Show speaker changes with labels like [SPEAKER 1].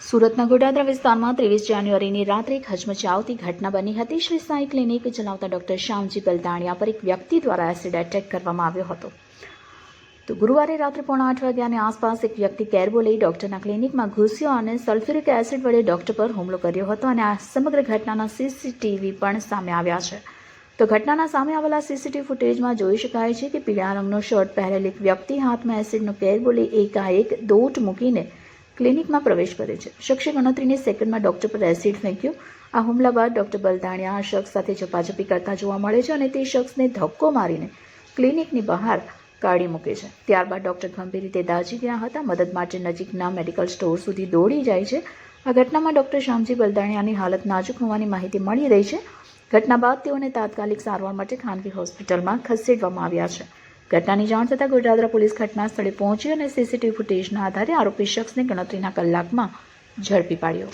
[SPEAKER 1] સુરતના ગોડાદરા વિસ્તારમાં 23 જાન્યુઆરીની રાત્રે એક હચમચાવતી ઘટના બની હતી. શ્રી સાઈ ક્લિનિક ચલાવતા ડોક્ટર શ્યામજી બલદાણિયા પર એક વ્યક્તિ દ્વારા એસિડ એટેક કરવામાં આવ્યો હતો. તો ગુરુવારે રાત્રે 8:30 વાગ્યાની આસપાસ એક વ્યક્તિ કેરબો લઈ ડોક્ટરના ક્લિનિકમાં ઘૂસ્યો અને સલ્ફ્યુરિક એસિડ વડે ડોક્ટર પર હુમલો કર્યો હતો અને આ સમગ્ર ઘટનાના સીસીટીવી પણ સામે આવ્યા છે. તો ઘટનાના સામે આવેલા સીસીટીવી ફૂટેજમાં જોઈ શકાય છે કે પીળા રંગનો શર્ટ પહેરેલ એક વ્યક્તિ હાથમાં એસિડનો કેરબો લઈ એકાએક દોટ મૂકીને ક્લિનિકમાં પ્રવેશ કરે છે. શખ્સે ગણતરીની સેકન્ડમાં ડોક્ટર પર એસિડ ફેંક્યો. આ હુમલા બાદ ડોક્ટર બલદાણિયા આ શખ્સ સાથે ઝપાઝપી કરતા જોવા મળે છે અને તે શખ્સને ધક્કો મારીને ક્લિનિકની બહાર કાઢી મૂકે છે. ત્યારબાદ ડોક્ટર ગંભીર રીતે દાઝી ગયા હતા. મદદ માટે નજીકના મેડિકલ સ્ટોર સુધી દોડી જાય છે. આ ઘટનામાં ડોક્ટર શ્યામજી બલદાણિયાની હાલત નાજુક હોવાની માહિતી મળી રહી છે. ઘટના બાદ તેઓને તાત્કાલિક સારવાર માટે ખાનગી હોસ્પિટલમાં ખસેડવામાં આવ્યા છે. ઘટનાની જાણ થતાં ગોડાદરા પોલીસ ઘટના સ્થળે પહોંચી અને સીસીટીવી ફૂટેજના આધારે આરોપી શખ્સને ગણતરીના કલાકમાં ઝડપી પાડ્યો.